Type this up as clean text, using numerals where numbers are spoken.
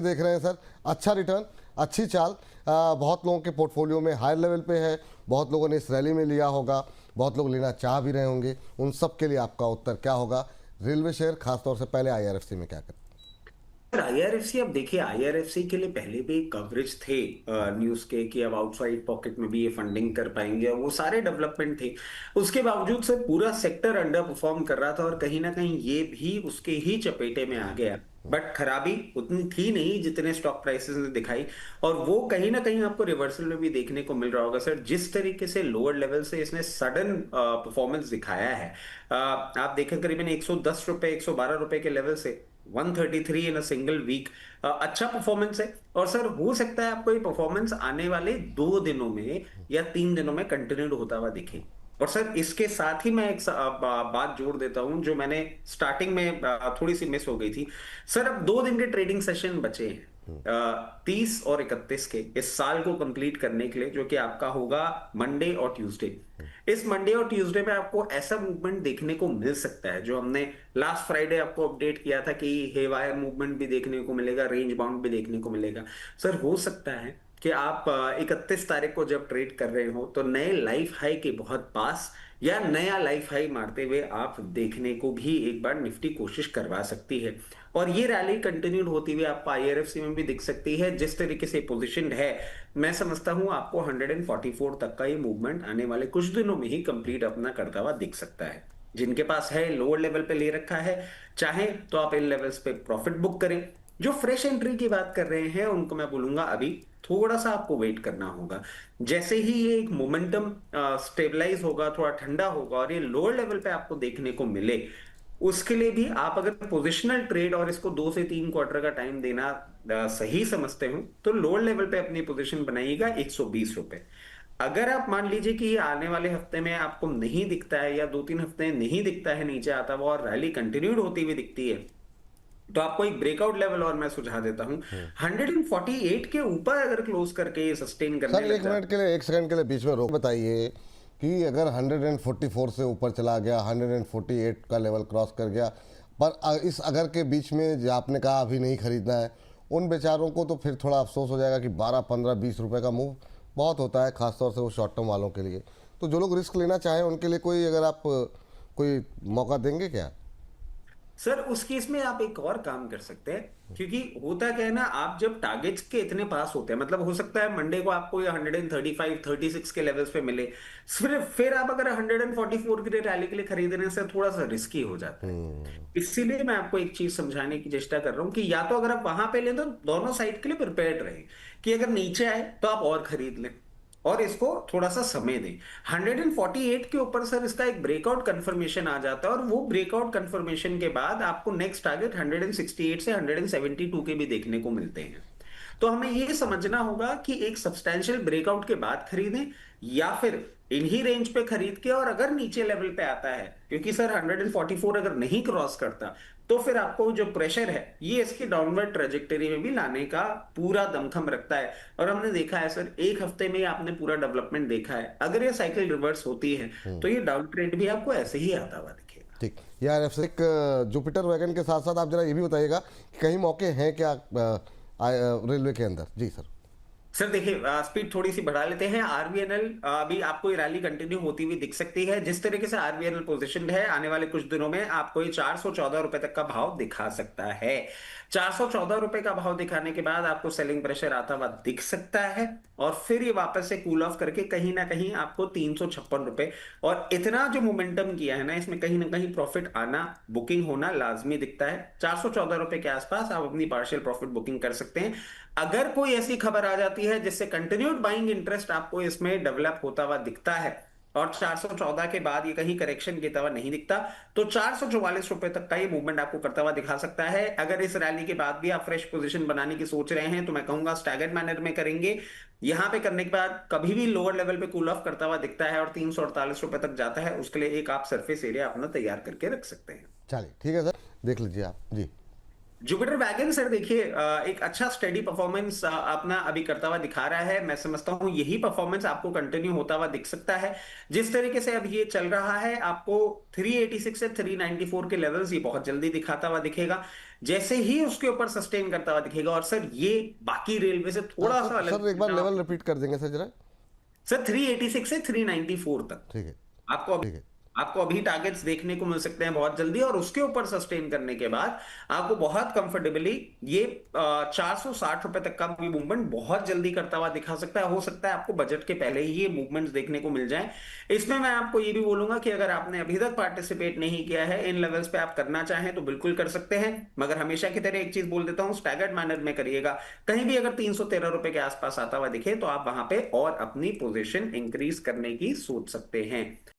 देख रहे हैं सर, अच्छा रिटर्न, अच्छी चाल। बहुत लोगों के पोर्टफोलियो में हायर लेवल पे है, बहुत लोगों ने इस रैली में लिया होगा, बहुत लोग लेना चाह भी रहे होंगे। उन सब के लिए आपका उत्तर क्या होगा? रेलवे शेयर, खासतौर से पहले आईआरएफसी में क्या करें? सर आईआरएफसी, अब देखिए आईआरएफसी के लिए पहले भी कवरेज थे न्यूज के कि अब आउटसाइड पॉकेट में भी ये फंडिंग कर पाएंगे और वो सारे डेवलपमेंट थे। उसके बावजूद से पूरा सेक्टर अंडर परफॉर्म कर रहा था और कहीं ना कहीं ये भी उसके ही चपेटे में आ गया। बट खराबी उतनी थी नहीं जितने स्टॉक प्राइसेस ने दिखाई। और वो कहीं ना कहीं आपको रिवर्सल में भी देखने को मिल रहा होगा सर, जिस तरीके से लोअर लेवल से इसने सडन परफॉर्मेंस दिखाया है। आप देखें करीबन 110 रुपए 112 रुपए के लेवल से 133 इन अ सिंगल वीक। अच्छा परफॉर्मेंस है। और सर हो सकता है आपको ये परफॉर्मेंस आने वाले 2 दिनों में या 3 दिनों में कंटिन्यूड होता हुआ दिखे। और सर इसके साथ ही मैं एक बात जोड़ देता हूं जो मैंने स्टार्टिंग में थोड़ी सी मिस हो गई थी। सर अब 2 दिन के ट्रेडिंग सेशन बचे हैं, 30 और 31 के, इस साल को कंप्लीट करने के लिए, जो कि आपका होगा मंडे और ट्यूसडे। इस मंडे और ट्यूसडे में आपको ऐसा मूवमेंट देखने को मिल सकता है जो हमने लास्ट फ्राइडे आपको अपडेट किया था कि हेवायर मूवमेंट भी देखने को मिलेगा, रेंज बाउंड भी देखने को मिलेगा। सर हो सकता है कि आप 31 तारीख को जब ट्रेड कर रहे हो तो नए लाइफ हाई के बहुत पास या नया लाइफ हाई मारते हुए आप देखने को भी एक बार निफ्टी कोशिश करवा सकती है। और ये रैली कंटिन्यूड होती हुई आपको आईआरएफसी में भी दिख सकती है। जिस तरीके से पोजीशनड है, मैं समझता हूं आपको 144 तक का ये मूवमेंट आने वाले कुछ दिनों में ही कंप्लीट अपना करता हुआ दिख सकता है। जिनके पास है लोअर लेवल पे ले रखा है, चाहे तो आप इन लेवल्स पे प्रॉफिट बुक करें। जो फ्रेश एंट्री की बात कर रहे हैं उनको मैं बोलूंगा अभी थोड़ा सा आपको वेट करना होगा। जैसे ही ये एक मोमेंटम स्टेबलाइज होगा, थोड़ा ठंडा होगा और ये लोअर लेवल पे आपको देखने को मिले, उसके लिए भी आप अगर पोजिशनल ट्रेड और इसको 2 से 3 क्वार्टर का टाइम देना सही समझते हो तो लोअर लेवल पे अपनी पोजीशन बनाइएगा 120 रुपए। अगर आप मान लीजिए कि ये आने वाले हफ्ते में आपको नहीं दिखता है या 2-3 हफ्ते नहीं दिखता है नीचे आता हुआ और रैली कंटिन्यूड होती हुई दिखती है, तो आपको एक ब्रेकआउट लेवल और मैं सुझा देता हूं। 148 के ऊपर अगर क्लोज करके ये सस्टेन करने सर लग एक जाता मिनट के लिए, एक सेकंड के लिए बीच में रोक, बताइए कि अगर 144 से ऊपर चला गया, 148 का लेवल क्रॉस कर गया, पर इस अगर के बीच में जो आपने कहा अभी नहीं खरीदना है, उन बेचारों को तो फिर थोड़ा अफसोस हो जाएगा कि 12, 15, 20 रुपए का मूव बहुत होता है, खासतौर से वो शॉर्ट टर्म वालों के लिए। तो जो लोग रिस्क लेना चाहें उनके लिए कोई, अगर आप कोई मौका देंगे क्या? सर उस केस में आप एक और काम कर सकते हैं, क्योंकि होता क्या है ना, आप जब टारगेट्स के इतने पास होते हैं, मतलब हो सकता है मंडे को आपको ये 135-36 के लेवल्स पे मिले, फिर आप अगर 144 के लिए रैली के लिए खरीदने से थोड़ा सा रिस्की हो जाता है। इसीलिए मैं आपको एक चीज समझाने की चेष्टा कर रहा हूं कि या तो अगर आप वहां पे लें तो दोनों साइड के लिए प्रिपेयर्ड रहे कि अगर नीचे आए तो आप और खरीद लें और इसको थोड़ा सा समय दें। 148 के ऊपर सर इसका एक ब्रेकआउट कंफर्मेशन आ जाता है और वो ब्रेकआउट कंफर्मेशन के बाद आपको नेक्स्ट टारगेट 168 से 172 के भी देखने को मिलते हैं। तो हमें ये समझना होगा कि एक सब्सटेंशियल ब्रेकआउट के बाद खरीदें या फिर इन्हीं रेंज पे खरीद के, और अगर नीचे लेवल पे आता है, क्योंकि सर 144 अगर नहीं क्रॉस करता तो फिर आपको जो प्रेशर है ये इसकी डाउनवर्ड ट्रेजेक्टरी में भी लाने का पूरा दमखम रखता है। और हमने देखा है सर, एक हफ्ते में ही आपने पूरा डेवलपमेंट देखा है। अगर ये साइकिल रिवर्स होती है तो ये डाउन ट्रेंड भी आपको ऐसे ही आता हुआ दिखेगा। ठीक यार, एक जुपिटर वैगन के साथ साथ आप जरा ये भी बताइएगा कि कहीं मौके हैं क्या रेलवे के अंदर? जी सर। सर देखिए स्पीड थोड़ी सी बढ़ा लेते हैं। आरबीएनएल अभी आपको ये रैली कंटिन्यू होती हुई दिख सकती है। जिस तरीके से आरबीएनएल पोजीशनड है, आने वाले कुछ दिनों में आपको ये 414 रुपए तक का भाव दिखा सकता है। 414 रुपए का भाव दिखाने के बाद आपको सेलिंग प्रेशर आता हुआ दिख सकता है और फिर ये वापस से कूल ऑफ करके कहीं ना कहीं आपको 356 रुपए, और इतना जो मोमेंटम किया है ना कहीं प्रॉफिट आना, बुकिंग होना लाजमी दिखता है। 414 रुपए के आसपास आप अपनी पार्शियल प्रॉफिट बुकिंग कर सकते हैं। अगर कोई ऐसी खबर आ जाती है जिससे कंटिन्यूड बाइंग इंटरेस्ट आपको इसमें डेवलप होता हुआ दिखता है और 414 के बाद ये कहीं करेक्शन की तरह नहीं दिखता, तो 444 रुपए तक का ये मूवमेंट आपको करता हुआ दिखा सकता है। अगर इस रैली के बाद भी आप फ्रेश पोजीशन बनाने की सोच रहे हैं तो मैं कहूंगा स्टैगर्ड मैनर में करेंगे। यहां पे करने के बाद कभी भी लोअर लेवल पे कूल ऑफ करता हुआ दिखता है और 348 रुपए तक जाता है, उसके लिए एक आप सरफेस एरिया अपना तैयार करके रख सकते हैं। चलिए ठीक है सर, देख लीजिए आप जी। जुपिटर वैगन सर देखिए एक अच्छा स्टेडी परफॉर्मेंस अपना अभी करता हुआ दिखा रहा है। मैं समझता हूं यही परफॉर्मेंस आपको कंटिन्यू होता हुआ दिख सकता है। जिस तरीके से अब ये चल रहा है आपको 386 से 394 के लेवल्स ये बहुत जल्दी दिखाता हुआ दिखेगा। जैसे ही उसके ऊपर सस्टेन करता हुआ दिखेगा, और सर ये बाकी रेलवे से हाँ थोड़ा सा सर, अलग सर एक बार दिखना, लेवल रिपीट कर देंगे सर जरा। सर 386 से 394 तक ठीक है। आपको ठीक है। आपको अभी टारगेट्स देखने को मिल सकते हैं बहुत जल्दी, और उसके ऊपर सस्टेन करने के बाद आपको बहुत कंफर्टेबली ये 460 रुपए तक का भी मूवमेंट बहुत जल्दी करता हुआ दिखा सकता है। हो सकता है आपको बजट के पहले ही ये मूवमेंट्स देखने को मिल जाएं। इसमें मैं आपको ये भी बोलूंगा कि अगर आपने अभी तक पार्टिसिपेट नहीं किया है, इन लेवल्स पे आप करना चाहें तो बिल्कुल कर सकते हैं, मगर हमेशा की तरह एक चीज बोल देता हूं, स्टैगर्ड मैनर में करिएगा। कहीं भी अगर 313 रुपए के आसपास आता हुआ दिखे तो आप वहां पे और अपनी पोजीशन इंक्रीज करने की सोच सकते हैं।